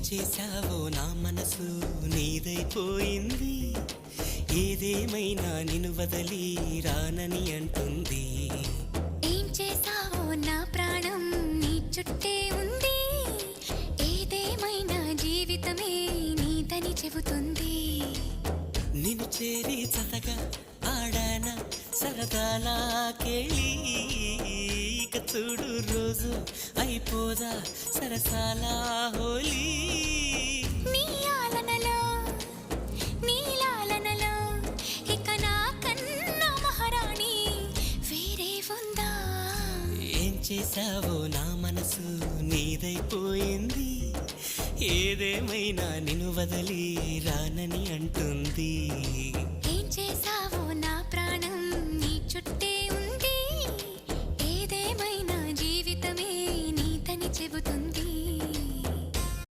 చేశావో నా మనసు నీదైపోయింది, ఏదేమైనా నిన్ను వదలి రానని అంటుంది. ఏం చేశావో నా ప్రాణం నీ చుట్టే ఉంది, ఏదేమైనా జీవితమే నీదని చెబుతుంది. నిన్ను చేరి చతగా ఆడాన సరదాలా కేళి, ఇక చూడు రోజు అయిపోదా సరసాల హోలీ. నీ ఆలనలో నీ లాలనలో ఇక నా కన్నా మహారాణి వేరే ఉందా? ఏం చేశావో నా మనసు నీదైపోయింది, ఏదేమైనా నిన్ను వదలి రానని అంటుంది. ఏం చేశావో